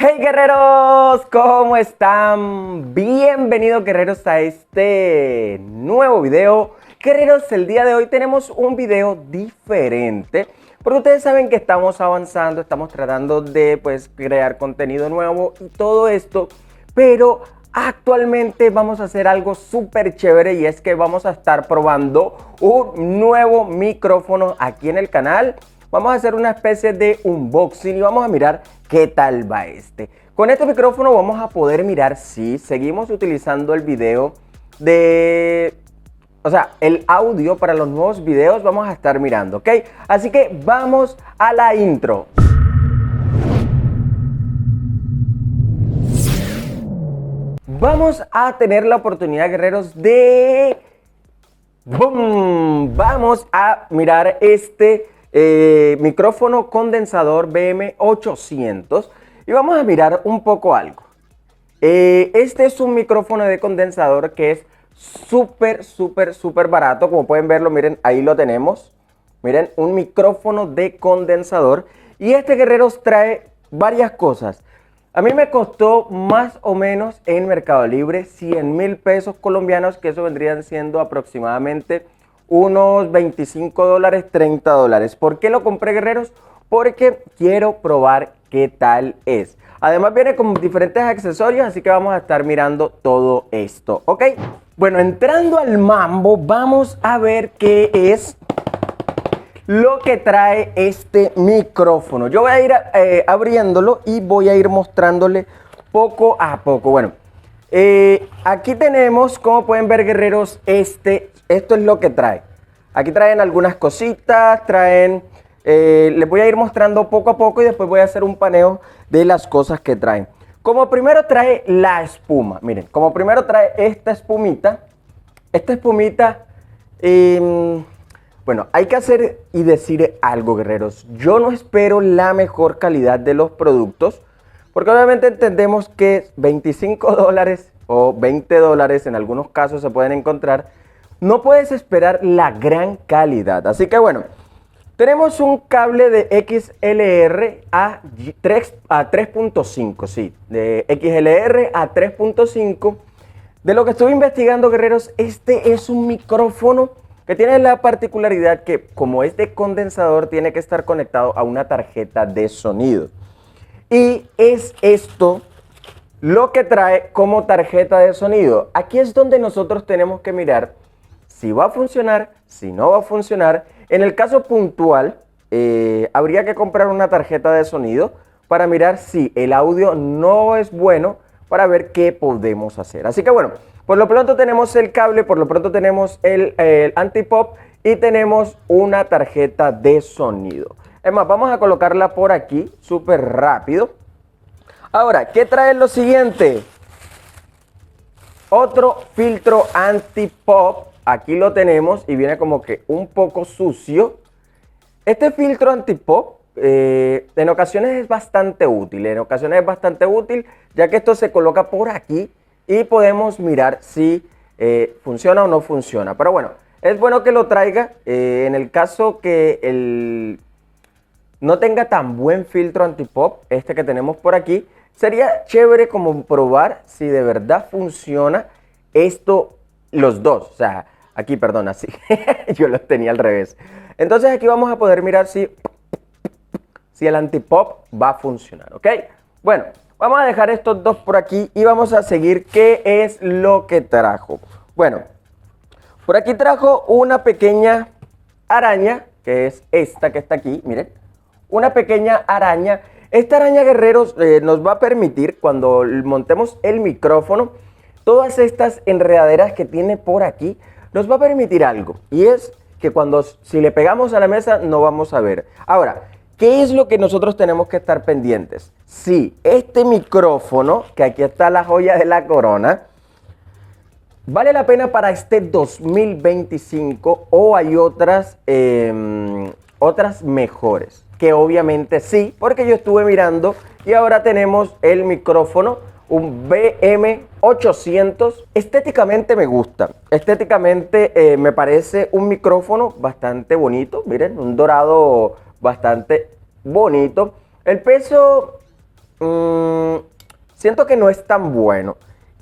Hey guerreros, ¿cómo están? Bienvenidos guerreros a este nuevo video. Guerreros, el día de hoy tenemos un video diferente porque ustedes saben que estamos avanzando, estamos tratando de crear contenido nuevo y todo esto, pero actualmente vamos a hacer algo súper chévere y es que vamos a estar probando un nuevo micrófono aquí en el canal. Vamos a hacer una especie de unboxing y vamos a mirar qué tal va este. Con este micrófono vamos a poder mirar si seguimos utilizando el video el audio para los nuevos videos vamos a estar mirando, ¿ok? Así que vamos a la intro. Vamos a tener la oportunidad, guerreros, de... ¡Bum! Vamos a mirar este micrófono condensador BM800 y vamos a mirar un poco algo. Este es un micrófono de condensador que es súper barato. Como pueden verlo, miren, ahí lo tenemos. Miren, un micrófono de condensador. Y este, guerreros, trae varias cosas. A mí me costó más o menos en Mercado Libre 100.000 pesos colombianos, que eso vendrían siendo aproximadamente unos 25 dólares, 30 dólares. ¿Por qué lo compré, guerreros? Porque quiero probar qué tal es. Además viene con diferentes accesorios, así que vamos a estar mirando todo esto, ¿ok? Bueno, entrando al mambo, vamos a ver qué es lo que trae este micrófono. Yo voy a ir abriéndolo y voy a ir mostrándole poco a poco. Bueno, aquí tenemos, como pueden ver, guerreros, esto es lo que trae. Aquí traen algunas cositas, les voy a ir mostrando poco a poco y después voy a hacer un paneo de las cosas que traen. Como primero trae la espuma, miren, como primero trae esta espumita. Bueno, hay que hacer y decir algo, guerreros. Yo no espero la mejor calidad de los productos, porque obviamente entendemos que 25 dólares o 20 dólares en algunos casos se pueden encontrar. No puedes esperar la gran calidad. Así que bueno, tenemos un cable de XLR a 3.5, sí, de XLR a 3.5. De lo que estuve investigando, guerreros, este es un micrófono que tiene la particularidad que, como es de condensador, tiene que estar conectado a una tarjeta de sonido. Y es esto lo que trae como tarjeta de sonido. Aquí es donde nosotros tenemos que mirar si va a funcionar, si no va a funcionar. En el caso puntual, habría que comprar una tarjeta de sonido para mirar si el audio no es bueno, para ver qué podemos hacer. Así que bueno, por lo pronto tenemos el cable, por lo pronto tenemos el anti-pop y tenemos una tarjeta de sonido. Es más, vamos a colocarla por aquí, súper rápido. Ahora, ¿qué trae lo siguiente? Otro filtro anti-pop. Aquí lo tenemos y viene como que un poco sucio. Este filtro anti-pop en ocasiones es bastante útil. Ya que esto se coloca por aquí y podemos mirar si funciona o no funciona. Pero bueno, es bueno que lo traiga. En el caso que no tenga tan buen filtro anti-pop, este que tenemos por aquí, sería chévere como probar si de verdad funciona esto, los dos. O sea, aquí, perdón, así. Yo los tenía al revés. Entonces aquí vamos a poder mirar si el anti-pop va a funcionar, ¿ok? Bueno, vamos a dejar estos dos por aquí y vamos a seguir qué es lo que trajo. Bueno, por aquí trajo una pequeña araña, que es esta que está aquí, miren. Una pequeña araña. Esta araña, guerreros, nos va a permitir, cuando montemos el micrófono, todas estas enredaderas que tiene por aquí, nos va a permitir algo. Y es que si le pegamos a la mesa, no vamos a ver. Ahora, ¿qué es lo que nosotros tenemos que estar pendientes? Si este micrófono, que aquí está la joya de la corona, ¿vale la pena para este 2025 o hay otras mejores? Que obviamente sí, porque yo estuve mirando y ahora tenemos el micrófono, un BM800. Estéticamente me gusta, estéticamente me parece un micrófono bastante bonito, miren, un dorado bastante bonito. El peso siento que no es tan bueno.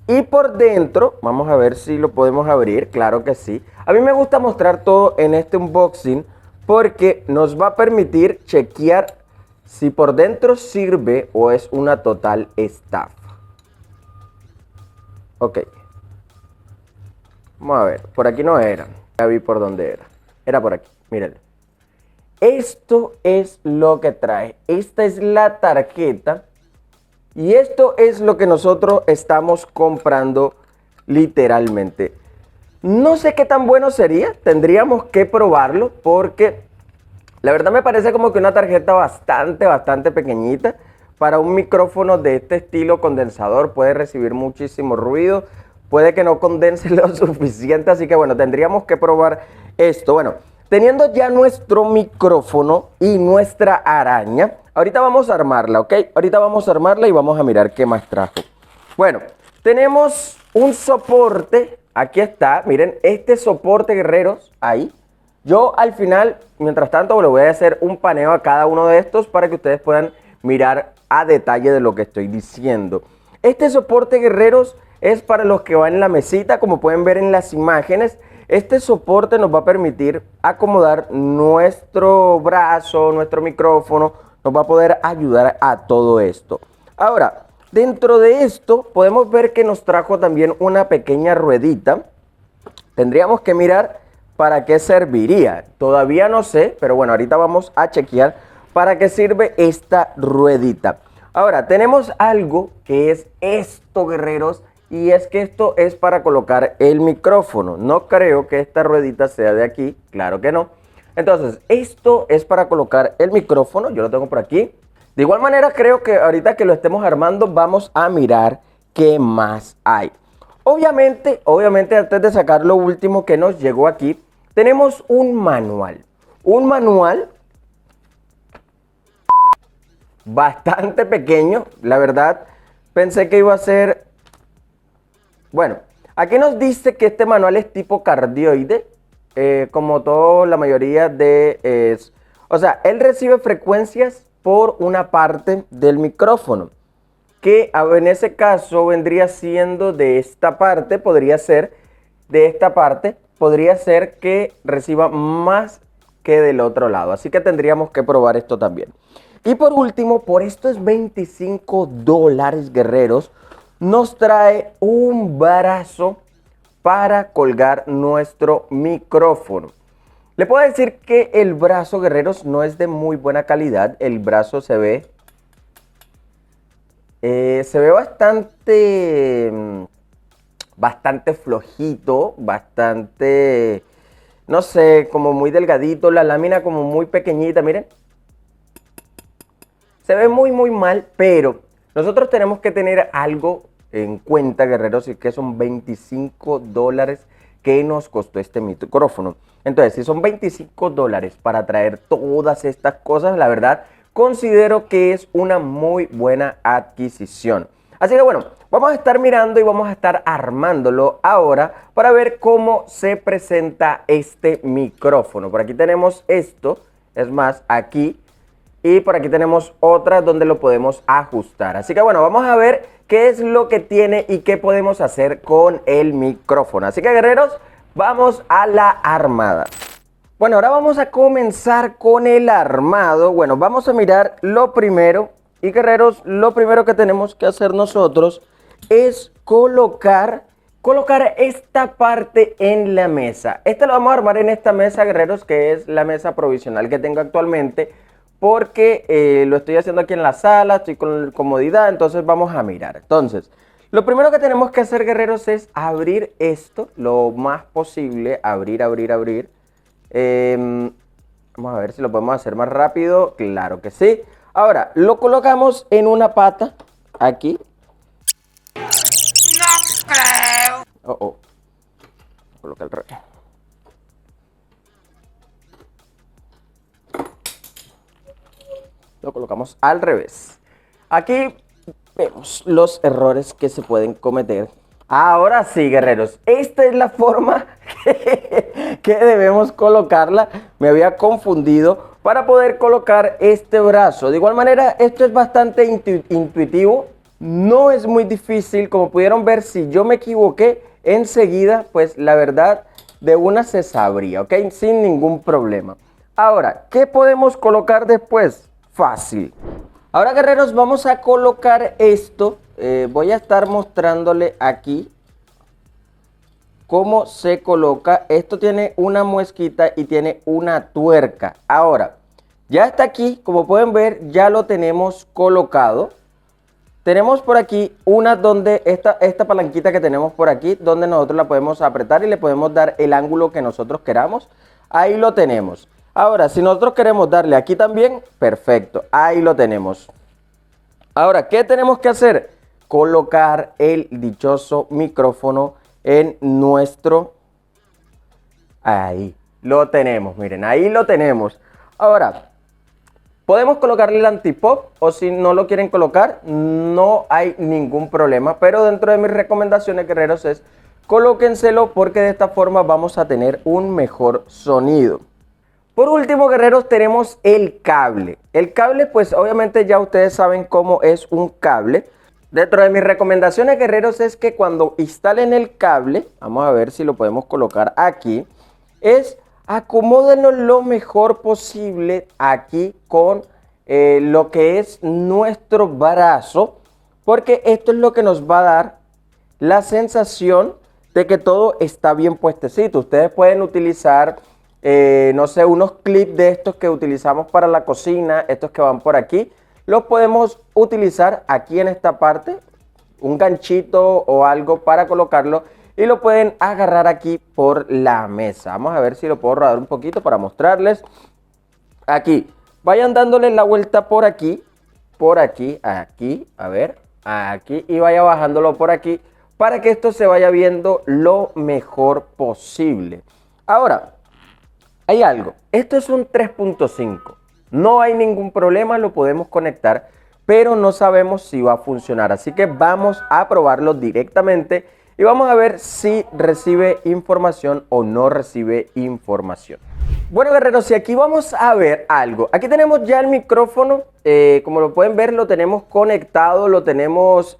Y por dentro, vamos a ver si lo podemos abrir, claro que sí. A mí me gusta mostrar todo en este unboxing porque nos va a permitir chequear si por dentro sirve o es una total estafa. Ok. Vamos a ver, por aquí no era. Ya vi por dónde era. Era por aquí, miren. Esto es lo que trae. Esta es la tarjeta. Y esto es lo que nosotros estamos comprando literalmente. No sé qué tan bueno sería. Tendríamos que probarlo porque la verdad me parece como que una tarjeta bastante pequeñita. Para un micrófono de este estilo condensador puede recibir muchísimo ruido. Puede que no condense lo suficiente, así que bueno, tendríamos que probar esto. Bueno, teniendo ya nuestro micrófono y nuestra araña, ahorita vamos a armarla, ¿ok? Ahorita vamos a armarla y vamos a mirar qué más trajo. Bueno, tenemos un soporte, aquí está, miren, este soporte, guerreros, ahí. Yo al final, mientras tanto, le voy a hacer un paneo a cada uno de estos para que ustedes puedan mirar a detalle de lo que estoy diciendo. Este soporte, guerreros, es para los que van en la mesita, como pueden ver en las imágenes. Este soporte nos va a permitir acomodar nuestro brazo, nuestro micrófono, nos va a poder ayudar a todo esto. Ahora, dentro de esto podemos ver que nos trajo también una pequeña ruedita. Tendríamos que mirar para qué serviría. Todavía no sé, pero bueno, ahorita vamos a chequear para qué sirve esta ruedita. Ahora, tenemos algo que es esto, guerreros. Y es que esto es para colocar el micrófono. No creo que esta ruedita sea de aquí, claro que no. Entonces, esto es para colocar el micrófono, yo lo tengo por aquí. De igual manera, creo que ahorita que lo estemos armando, vamos a mirar qué más hay. Obviamente, antes de sacar lo último que nos llegó aquí, tenemos un manual. Un manual bastante pequeño, la verdad. Pensé que iba a ser... Bueno, aquí nos dice que este manual es tipo cardioide, como toda la mayoría de... o sea, él recibe frecuencias por una parte del micrófono, que en ese caso vendría siendo de esta parte, podría ser de esta parte, podría ser que reciba más que del otro lado. Así que tendríamos que probar esto también. Y por último, por estos $25, guerreros, nos trae un brazo para colgar nuestro micrófono. Le puedo decir que el brazo, guerreros, no es de muy buena calidad. El brazo se ve bastante flojito, bastante, no sé, como muy delgadito. La lámina como muy pequeñita, miren. Se ve muy mal, pero nosotros tenemos que tener algo en cuenta, guerreros, y que son $25 que nos costó este micrófono. Entonces, si son $25 para traer todas estas cosas, la verdad, considero que es una muy buena adquisición. Así que bueno, vamos a estar mirando y vamos a estar armándolo ahora para ver cómo se presenta este micrófono. Por aquí tenemos esto, es más, aquí. Y por aquí tenemos otra donde lo podemos ajustar. Así que bueno, vamos a ver qué es lo que tiene y qué podemos hacer con el micrófono. Así que, guerreros, vamos a la armada. Bueno, ahora vamos a comenzar con el armado. Bueno, vamos a mirar lo primero. Y, guerreros, lo primero que tenemos que hacer nosotros es colocar esta parte en la mesa. Esta lo vamos a armar en esta mesa, guerreros, que es la mesa provisional que tengo actualmente. Porque lo estoy haciendo aquí en la sala, estoy con comodidad, entonces vamos a mirar. Entonces, lo primero que tenemos que hacer, guerreros, es abrir esto lo más posible. Abrir. Vamos a ver si lo podemos hacer más rápido. Claro que sí. Ahora, lo colocamos en una pata, aquí. No creo. Coloca el revés. Lo colocamos al revés. Aquí vemos los errores que se pueden cometer. Ahora sí, guerreros, esta es la forma que debemos colocarla. Me había confundido para poder colocar este brazo. De igual manera, esto es bastante intuitivo, no es muy difícil. Como pudieron ver, si yo me equivoqué, enseguida, pues la verdad, de una se sabría, ¿ok? Sin ningún problema. Ahora, ¿qué podemos colocar después? Fácil. Ahora, guerreros, vamos a colocar esto. Voy a estar mostrándole aquí cómo se coloca. Esto tiene una muesquita y tiene una tuerca. Ahora, ya está aquí, como pueden ver, ya lo tenemos colocado. Tenemos por aquí una donde esta palanquita que tenemos por aquí, donde nosotros la podemos apretar y le podemos dar el ángulo que nosotros queramos. Ahí lo tenemos. Ahora, si nosotros queremos darle aquí también, perfecto, ahí lo tenemos. Ahora, ¿qué tenemos que hacer? Colocar el dichoso micrófono en nuestro... Ahí lo tenemos, miren, ahí lo tenemos. Ahora, podemos colocarle el antipop o si no lo quieren colocar, no hay ningún problema. Pero dentro de mis recomendaciones, guerreros, es colóquenselo porque de esta forma vamos a tener un mejor sonido. Por último, guerreros, tenemos el cable. El cable, pues obviamente ya ustedes saben cómo es un cable. Dentro de mis recomendaciones, guerreros, es que cuando instalen el cable, vamos a ver si lo podemos colocar aquí, es acomódenlo lo mejor posible aquí con lo que es nuestro brazo, porque esto es lo que nos va a dar la sensación de que todo está bien puestecito. Ustedes pueden utilizar, no sé, unos clips de estos que utilizamos para la cocina, estos que van por aquí, los podemos utilizar aquí en esta parte, un ganchito o algo para colocarlo y lo pueden agarrar aquí por la mesa. Vamos a ver si lo puedo rodar un poquito para mostrarles. Aquí, vayan dándole la vuelta por aquí, aquí, a ver, aquí y vaya bajándolo por aquí para que esto se vaya viendo lo mejor posible. Ahora, hay algo, esto es un 3.5, no hay ningún problema, lo podemos conectar, pero no sabemos si va a funcionar, así que vamos a probarlo directamente y vamos a ver si recibe información o no recibe información. Bueno, guerreros, y aquí vamos a ver algo. Aquí tenemos ya el micrófono, como lo pueden ver, lo tenemos conectado, lo tenemos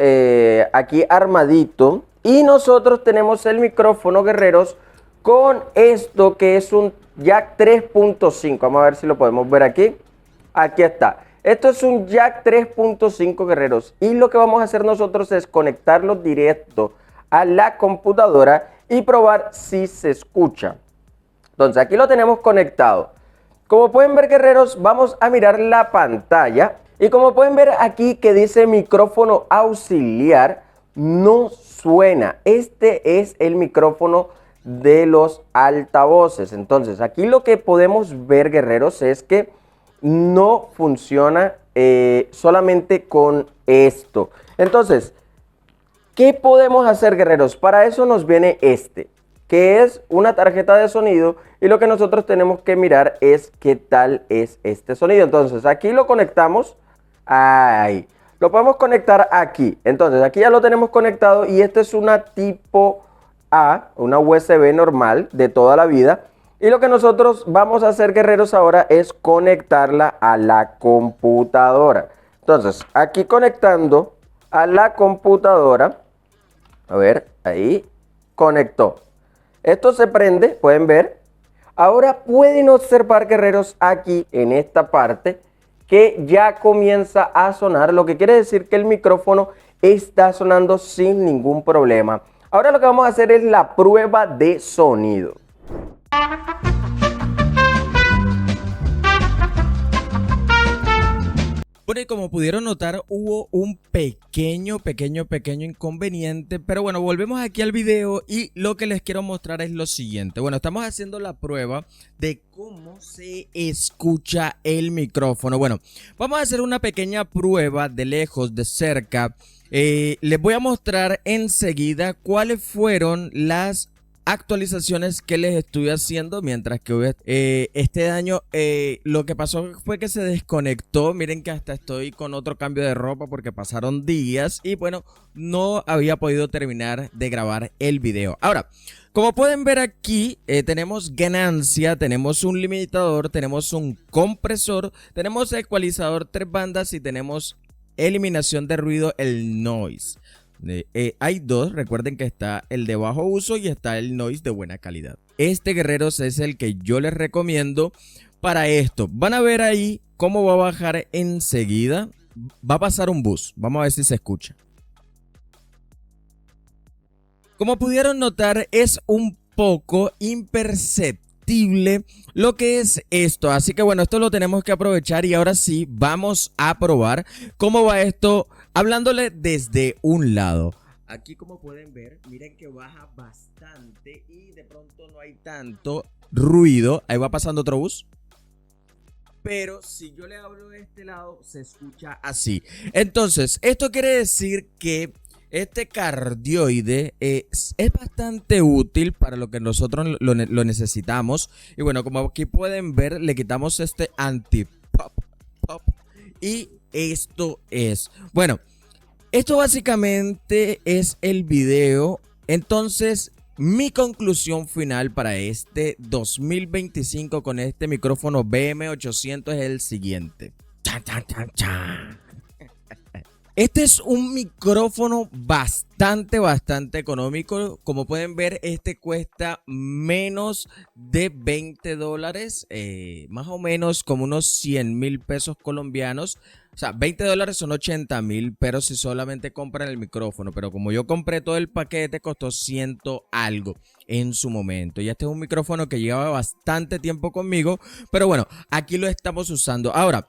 aquí armadito. Y nosotros tenemos el micrófono, guerreros, con esto que es un jack 3.5. Vamos a ver si lo podemos ver aquí. Aquí está. Esto es un jack 3.5, guerreros. Y lo que vamos a hacer nosotros es conectarlo directo a la computadora y probar si se escucha. Entonces aquí lo tenemos conectado. Como pueden ver, guerreros, vamos a mirar la pantalla. Y como pueden ver aquí que dice micrófono auxiliar, no suena. Este es el micrófono de los altavoces. Entonces aquí lo que podemos ver, guerreros, es que no funciona solamente con esto. Entonces, ¿qué podemos hacer, guerreros? Para eso nos viene que es una tarjeta de sonido y lo que nosotros tenemos que mirar es qué tal es este sonido. Entonces aquí lo conectamos, ahí, lo podemos conectar aquí. Entonces aquí ya lo tenemos conectado y esta es una tipo A, una USB normal de toda la vida. Y lo que nosotros vamos a hacer, guerreros, ahora es conectarla a la computadora. Entonces aquí conectando a la computadora, a ver, ahí, conectó. Esto se prende, pueden ver. Ahora pueden observar, guerreros, aquí en esta parte que ya comienza a sonar, lo que quiere decir que el micrófono está sonando sin ningún problema. Ahora lo que vamos a hacer es la prueba de sonido. Bueno, y como pudieron notar, hubo un pequeño inconveniente, pero bueno, volvemos aquí al video y lo que les quiero mostrar es lo siguiente. Bueno, estamos haciendo la prueba de cómo se escucha el micrófono. Bueno, vamos a hacer una pequeña prueba de lejos, de cerca. Les voy a mostrar enseguida cuáles fueron las actualizaciones que les estuve haciendo, mientras que este año lo que pasó fue que se desconectó. Miren que hasta estoy con otro cambio de ropa porque pasaron días y bueno, no había podido terminar de grabar el video. Ahora, como pueden ver aquí, tenemos ganancia, tenemos un limitador, tenemos un compresor, tenemos ecualizador 3 bandas y tenemos eliminación de ruido, el noise. Hay dos, recuerden que está el de bajo uso y está el noise de buena calidad. Este, guerreros, es el que yo les recomiendo para esto. Van a ver ahí cómo va a bajar enseguida. Va a pasar un bus, vamos a ver si se escucha. Como pudieron notar, es un poco imperceptible lo que es esto. Así que bueno, esto lo tenemos que aprovechar y ahora sí vamos a probar cómo va esto, hablándole desde un lado. Aquí, como pueden ver, miren que baja bastante y de pronto no hay tanto ruido. Ahí va pasando otro bus. Pero si yo le hablo de este lado, se escucha así. Entonces, esto quiere decir que este cardioide es bastante útil para lo que nosotros lo necesitamos. Y bueno, como aquí pueden ver, le quitamos este anti-pop y esto es. Bueno, esto básicamente es el video. Entonces, mi conclusión final para este 2025 con este micrófono BM800 es el siguiente. Chan, chan, chan, chan. Este es un micrófono bastante económico. Como pueden ver, este cuesta menos de $20, más o menos como unos 100.000 pesos colombianos. O sea, $20 son 80.000, pero si solamente compran el micrófono. Pero como yo compré todo el paquete, costó 100 algo en su momento. Y este es un micrófono que lleva bastante tiempo conmigo, pero bueno, aquí lo estamos usando. Ahora,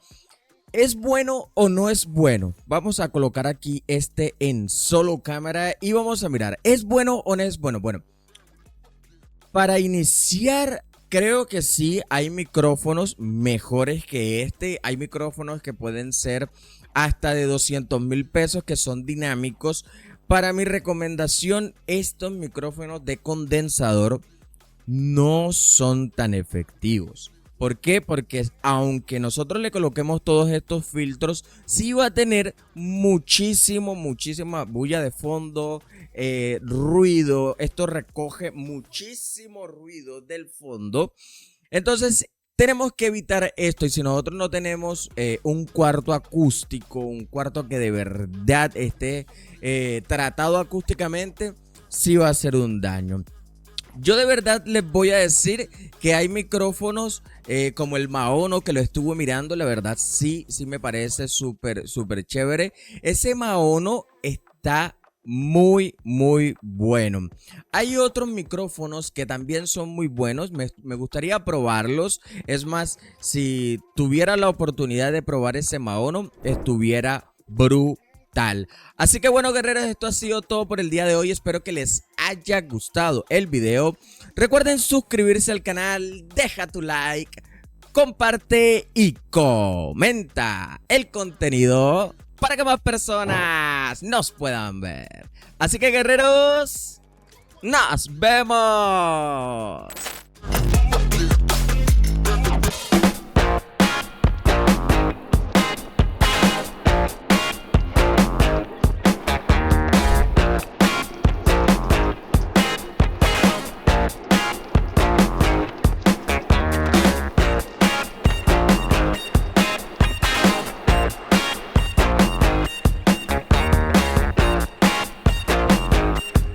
¿es bueno o no es bueno? Vamos a colocar aquí este en solo cámara y vamos a mirar. ¿Es bueno o no es bueno? Bueno, para iniciar, creo que sí, hay micrófonos mejores que este. Hay micrófonos que pueden ser hasta de 200.000 pesos que son dinámicos. Para mi recomendación, estos micrófonos de condensador no son tan efectivos. ¿Por qué? Porque aunque nosotros le coloquemos todos estos filtros, sí va a tener muchísima bulla de fondo, ruido. Esto recoge muchísimo ruido del fondo. Entonces, tenemos que evitar esto. Y si nosotros no tenemos un cuarto acústico, un cuarto que de verdad esté tratado acústicamente, sí va a ser un daño. Yo de verdad les voy a decir que hay micrófonos como el Maono, que lo estuve mirando. La verdad sí me parece súper chévere. Ese Maono está muy bueno. Hay otros micrófonos que también son muy buenos. Me gustaría probarlos. Es más, si tuviera la oportunidad de probar ese Maono, estuviera brutal. Así que bueno, guerreros, esto ha sido todo por el día de hoy. Espero que les haya gustado el video. Recuerden suscribirse al canal, deja tu like, comparte y comenta el contenido para que más personas nos puedan ver. Así que, guerreros, nos vemos.